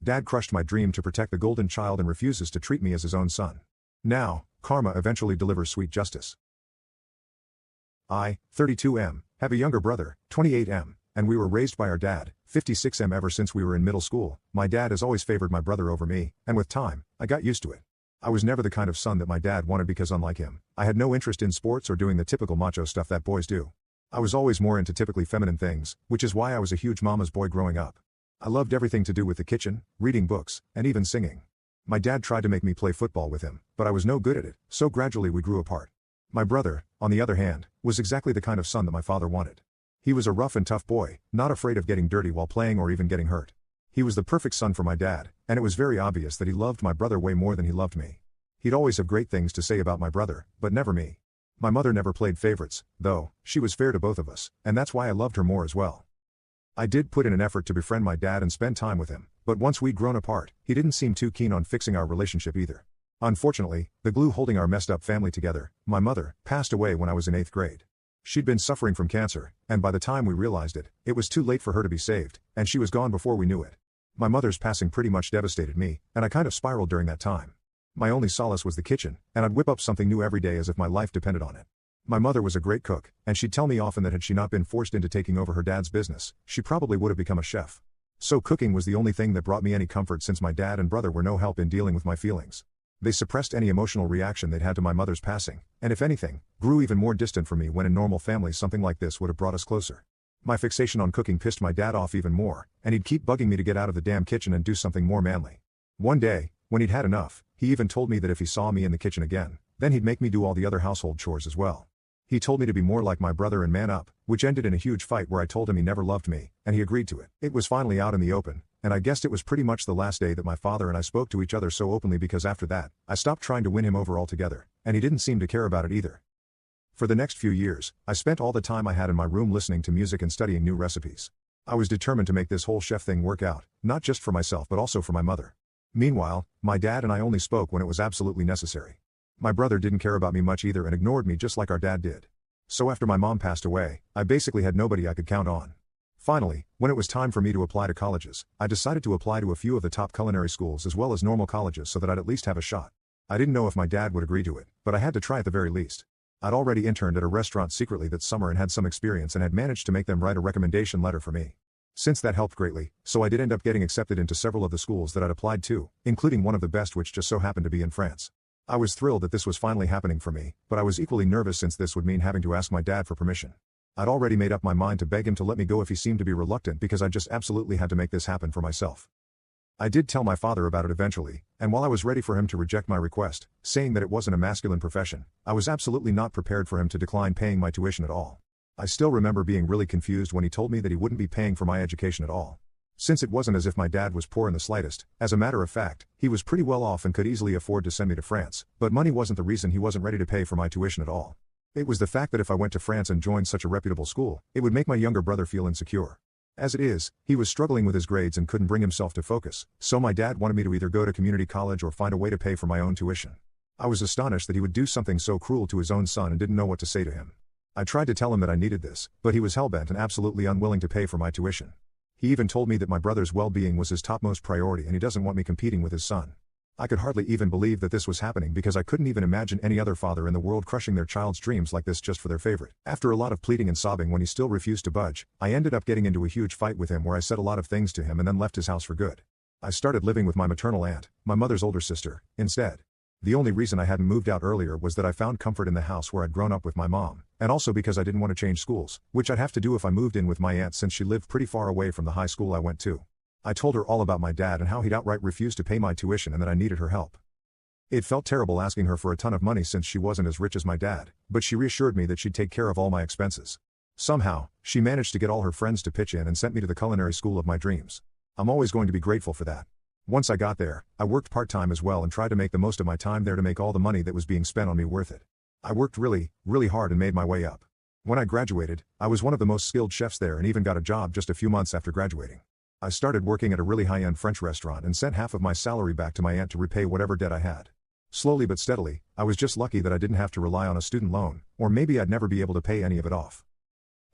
Dad crushed my dream to protect the golden child and refuses to treat me as his own son. Now, karma eventually delivers sweet justice. I, 32M, have a younger brother, 28M, and we were raised by our dad, 56M. Ever since we were in middle school, my dad has always favored my brother over me, and with time, I got used to it. I was never the kind of son that my dad wanted because unlike him, I had no interest in sports or doing the typical macho stuff that boys do. I was always more into typically feminine things, which is why I was a huge mama's boy growing up. I loved everything to do with the kitchen, reading books, and even singing. My dad tried to make me play football with him, but I was no good at it, so gradually we grew apart. My brother, on the other hand, was exactly the kind of son that my father wanted. He was a rough and tough boy, not afraid of getting dirty while playing or even getting hurt. He was the perfect son for my dad, and it was very obvious that he loved my brother way more than he loved me. He'd always have great things to say about my brother, but never me. My mother never played favorites, though. She was fair to both of us, and that's why I loved her more as well. I did put in an effort to befriend my dad and spend time with him, but once we'd grown apart, he didn't seem too keen on fixing our relationship either. Unfortunately, the glue holding our messed up family together, my mother, passed away when I was in 8th grade. She'd been suffering from cancer, and by the time we realized it, it was too late for her to be saved, and she was gone before we knew it. My mother's passing pretty much devastated me, and I kind of spiraled during that time. My only solace was the kitchen, and I'd whip up something new every day as if my life depended on it. My mother was a great cook, and she'd tell me often that had she not been forced into taking over her dad's business, she probably would have become a chef. So cooking was the only thing that brought me any comfort since my dad and brother were no help in dealing with my feelings. They suppressed any emotional reaction they'd had to my mother's passing, and if anything, grew even more distant from me when in normal families something like this would have brought us closer. My fixation on cooking pissed my dad off even more, and he'd keep bugging me to get out of the damn kitchen and do something more manly. One day, when he'd had enough, he even told me that if he saw me in the kitchen again, then he'd make me do all the other household chores as well. He told me to be more like my brother and man up, which ended in a huge fight where I told him he never loved me, and he agreed to it. It was finally out in the open, and I guessed it was pretty much the last day that my father and I spoke to each other so openly because after that, I stopped trying to win him over altogether, and he didn't seem to care about it either. For the next few years, I spent all the time I had in my room listening to music and studying new recipes. I was determined to make this whole chef thing work out, not just for myself but also for my mother. Meanwhile, my dad and I only spoke when it was absolutely necessary. My brother didn't care about me much either and ignored me just like our dad did. So after my mom passed away, I basically had nobody I could count on. Finally, when it was time for me to apply to colleges, I decided to apply to a few of the top culinary schools as well as normal colleges so that I'd at least have a shot. I didn't know if my dad would agree to it, but I had to try at the very least. I'd already interned at a restaurant secretly that summer and had some experience and had managed to make them write a recommendation letter for me. Since that helped greatly, so I did end up getting accepted into several of the schools that I'd applied to, including one of the best which just so happened to be in France. I was thrilled that this was finally happening for me, but I was equally nervous since this would mean having to ask my dad for permission. I'd already made up my mind to beg him to let me go if he seemed to be reluctant because I just absolutely had to make this happen for myself. I did tell my father about it eventually, and while I was ready for him to reject my request, saying that it wasn't a masculine profession, I was absolutely not prepared for him to decline paying my tuition at all. I still remember being really confused when he told me that he wouldn't be paying for my education at all. Since it wasn't as if my dad was poor in the slightest, as a matter of fact, he was pretty well off and could easily afford to send me to France, but money wasn't the reason he wasn't ready to pay for my tuition at all. It was the fact that if I went to France and joined such a reputable school, it would make my younger brother feel insecure. As it is, he was struggling with his grades and couldn't bring himself to focus, so my dad wanted me to either go to community college or find a way to pay for my own tuition. I was astonished that he would do something so cruel to his own son and didn't know what to say to him. I tried to tell him that I needed this, but he was hellbent and absolutely unwilling to pay for my tuition. He even told me that my brother's well-being was his topmost priority and he doesn't want me competing with his son. I could hardly even believe that this was happening because I couldn't even imagine any other father in the world crushing their child's dreams like this just for their favorite. After a lot of pleading and sobbing when he still refused to budge, I ended up getting into a huge fight with him where I said a lot of things to him and then left his house for good. I started living with my maternal aunt, my mother's older sister, instead. The only reason I hadn't moved out earlier was that I found comfort in the house where I'd grown up with my mom, and also because I didn't want to change schools, which I'd have to do if I moved in with my aunt since she lived pretty far away from the high school I went to. I told her all about my dad and how he'd outright refused to pay my tuition and that I needed her help. It felt terrible asking her for a ton of money since she wasn't as rich as my dad, but she reassured me that she'd take care of all my expenses. Somehow, she managed to get all her friends to pitch in and sent me to the culinary school of my dreams. I'm always going to be grateful for that. Once I got there, I worked part-time as well and tried to make the most of my time there to make all the money that was being spent on me worth it. I worked really, really hard and made my way up. When I graduated, I was one of the most skilled chefs there and even got a job just a few months after graduating. I started working at a really high-end French restaurant and sent half of my salary back to my aunt to repay whatever debt I had. Slowly but steadily, I was just lucky that I didn't have to rely on a student loan, or maybe I'd never be able to pay any of it off.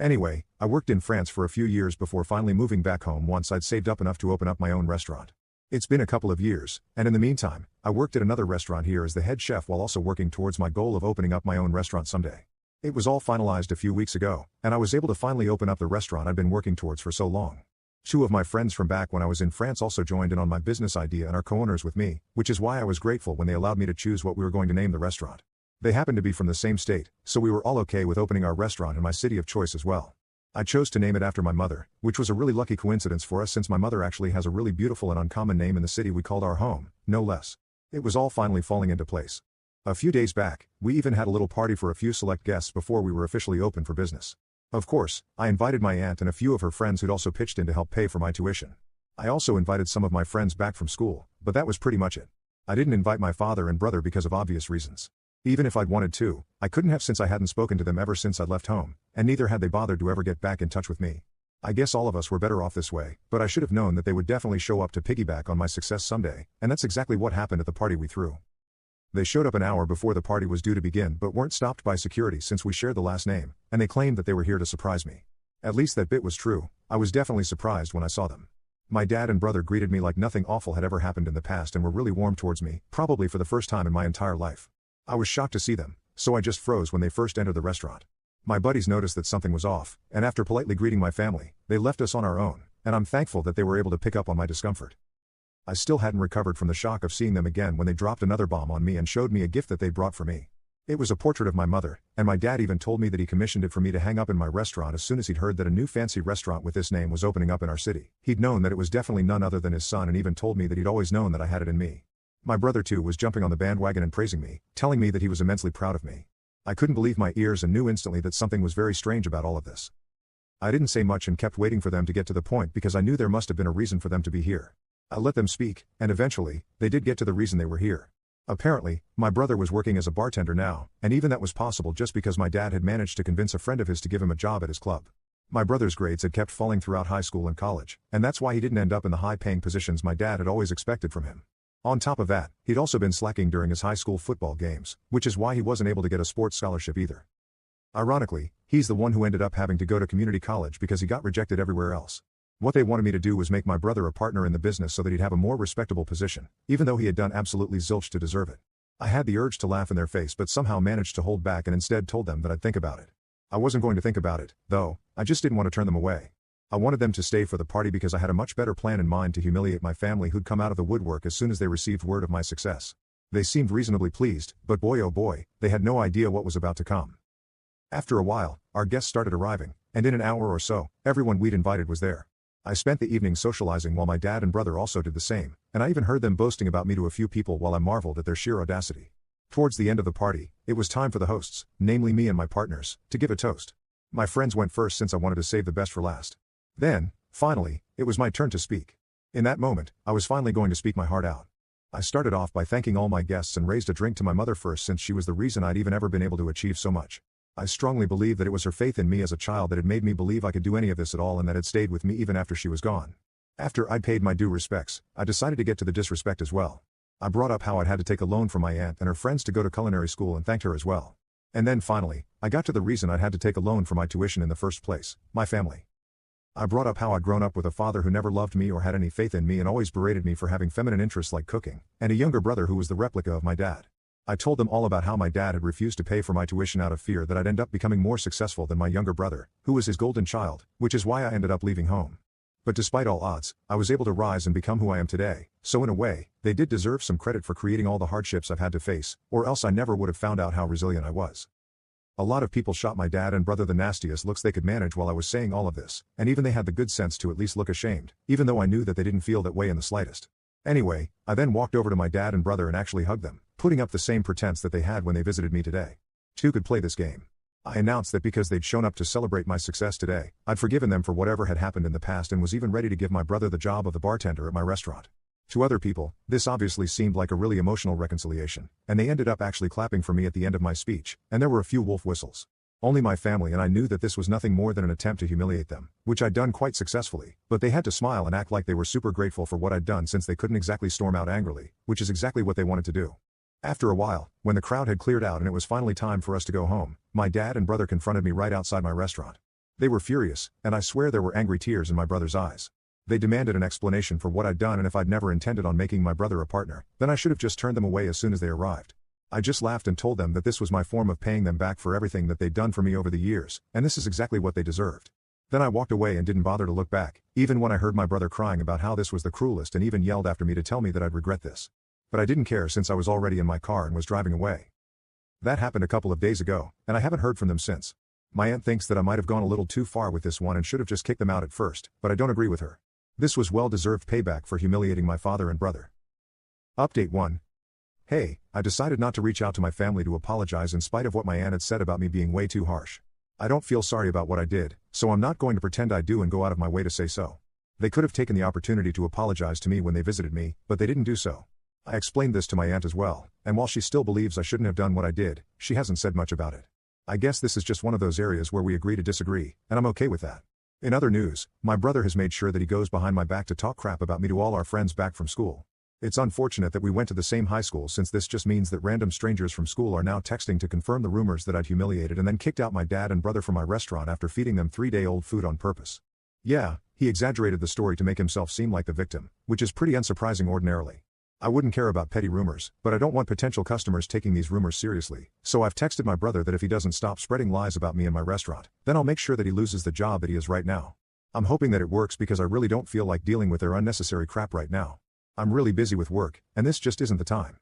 Anyway, I worked in France for a few years before finally moving back home once I'd saved up enough to open up my own restaurant. It's been a couple of years, and in the meantime, I worked at another restaurant here as the head chef while also working towards my goal of opening up my own restaurant someday. It was all finalized a few weeks ago, and I was able to finally open up the restaurant I'd been working towards for so long. Two of my friends from back when I was in France also joined in on my business idea and are co-owners with me, which is why I was grateful when they allowed me to choose what we were going to name the restaurant. They happened to be from the same state, so we were all okay with opening our restaurant in my city of choice as well. I chose to name it after my mother, which was a really lucky coincidence for us since my mother actually has a really beautiful and uncommon name in the city we called our home, no less. It was all finally falling into place. A few days back, we even had a little party for a few select guests before we were officially open for business. Of course, I invited my aunt and a few of her friends who'd also pitched in to help pay for my tuition. I also invited some of my friends back from school, but that was pretty much it. I didn't invite my father and brother because of obvious reasons. Even if I'd wanted to, I couldn't have since I hadn't spoken to them ever since I'd left home, and neither had they bothered to ever get back in touch with me. I guess all of us were better off this way, but I should have known that they would definitely show up to piggyback on my success someday, and that's exactly what happened at the party we threw. They showed up an hour before the party was due to begin but weren't stopped by security since we shared the last name, and they claimed that they were here to surprise me. At least that bit was true. I was definitely surprised when I saw them. My dad and brother greeted me like nothing awful had ever happened in the past and were really warm towards me, probably for the first time in my entire life. I was shocked to see them, so I just froze when they first entered the restaurant. My buddies noticed that something was off, and after politely greeting my family, they left us on our own, and I'm thankful that they were able to pick up on my discomfort. I still hadn't recovered from the shock of seeing them again when they dropped another bomb on me and showed me a gift that they brought for me. It was a portrait of my mother, and my dad even told me that he commissioned it for me to hang up in my restaurant as soon as he'd heard that a new fancy restaurant with this name was opening up in our city. He'd known that it was definitely none other than his son and even told me that he'd always known that I had it in me. My brother too was jumping on the bandwagon and praising me, telling me that he was immensely proud of me. I couldn't believe my ears and knew instantly that something was very strange about all of this. I didn't say much and kept waiting for them to get to the point because I knew there must have been a reason for them to be here. I let them speak, and eventually, they did get to the reason they were here. Apparently, my brother was working as a bartender now, and even that was possible just because my dad had managed to convince a friend of his to give him a job at his club. My brother's grades had kept falling throughout high school and college, and that's why he didn't end up in the high-paying positions my dad had always expected from him. On top of that, he'd also been slacking during his high school football games, which is why he wasn't able to get a sports scholarship either. Ironically, he's the one who ended up having to go to community college because he got rejected everywhere else. What they wanted me to do was make my brother a partner in the business so that he'd have a more respectable position, even though he had done absolutely zilch to deserve it. I had the urge to laugh in their face but somehow managed to hold back and instead told them that I'd think about it. I wasn't going to think about it, though, I just didn't want to turn them away. I wanted them to stay for the party because I had a much better plan in mind to humiliate my family who'd come out of the woodwork as soon as they received word of my success. They seemed reasonably pleased, but boy oh boy, they had no idea what was about to come. After a while, our guests started arriving, and in an hour or so, everyone we'd invited was there. I spent the evening socializing while my dad and brother also did the same, and I even heard them boasting about me to a few people while I marveled at their sheer audacity. Towards the end of the party, it was time for the hosts, namely me and my partners, to give a toast. My friends went first since I wanted to save the best for last. Then, finally, it was my turn to speak. In that moment, I was finally going to speak my heart out. I started off by thanking all my guests and raised a drink to my mother first since she was the reason I'd even ever been able to achieve so much. I strongly believe that it was her faith in me as a child that had made me believe I could do any of this at all and that had stayed with me even after she was gone. After I'd paid my due respects, I decided to get to the disrespect as well. I brought up how I'd had to take a loan from my aunt and her friends to go to culinary school and thanked her as well. And then finally, I got to the reason I'd had to take a loan for my tuition in the first place, my family. I brought up how I'd grown up with a father who never loved me or had any faith in me and always berated me for having feminine interests like cooking, and a younger brother who was the replica of my dad. I told them all about how my dad had refused to pay for my tuition out of fear that I'd end up becoming more successful than my younger brother, who was his golden child, which is why I ended up leaving home. But despite all odds, I was able to rise and become who I am today, so in a way, they did deserve some credit for creating all the hardships I've had to face, or else I never would have found out how resilient I was. A lot of people shot my dad and brother the nastiest looks they could manage while I was saying all of this, and even they had the good sense to at least look ashamed, even though I knew that they didn't feel that way in the slightest. Anyway, I then walked over to my dad and brother and actually hugged them, putting up the same pretense that they had when they visited me today. Two could play this game. I announced that because they'd shown up to celebrate my success today, I'd forgiven them for whatever had happened in the past and was even ready to give my brother the job of the bartender at my restaurant. To other people, this obviously seemed like a really emotional reconciliation, and they ended up actually clapping for me at the end of my speech, and there were a few wolf whistles. Only my family and I knew that this was nothing more than an attempt to humiliate them, which I'd done quite successfully, but they had to smile and act like they were super grateful for what I'd done since they couldn't exactly storm out angrily, which is exactly what they wanted to do. After a while, when the crowd had cleared out and it was finally time for us to go home, my dad and brother confronted me right outside my restaurant. They were furious, and I swear there were angry tears in my brother's eyes. They demanded an explanation for what I'd done, and if I'd never intended on making my brother a partner, then I should have just turned them away as soon as they arrived. I just laughed and told them that this was my form of paying them back for everything that they'd done for me over the years, and this is exactly what they deserved. Then I walked away and didn't bother to look back, even when I heard my brother crying about how this was the cruelest, and even yelled after me to tell me that I'd regret this. But I didn't care since I was already in my car and was driving away. That happened a couple of days ago, and I haven't heard from them since. My aunt thinks that I might have gone a little too far with this one and should have just kicked them out at first, but I don't agree with her. This was well-deserved payback for humiliating my father and brother. Update 1. Hey, I decided not to reach out to my family to apologize in spite of what my aunt had said about me being way too harsh. I don't feel sorry about what I did, so I'm not going to pretend I do and go out of my way to say so. They could have taken the opportunity to apologize to me when they visited me, but they didn't do so. I explained this to my aunt as well, and while she still believes I shouldn't have done what I did, she hasn't said much about it. I guess this is just one of those areas where we agree to disagree, and I'm okay with that. In other news, my brother has made sure that he goes behind my back to talk crap about me to all our friends back from school. It's unfortunate that we went to the same high school, since this just means that random strangers from school are now texting to confirm the rumors that I'd humiliated and then kicked out my dad and brother from my restaurant after feeding them 3-day-old food on purpose. Yeah, he exaggerated the story to make himself seem like the victim, which is pretty unsurprising ordinarily. I wouldn't care about petty rumors, but I don't want potential customers taking these rumors seriously, so I've texted my brother that if he doesn't stop spreading lies about me and my restaurant, then I'll make sure that he loses the job that he has right now. I'm hoping that it works because I really don't feel like dealing with their unnecessary crap right now. I'm really busy with work, and this just isn't the time.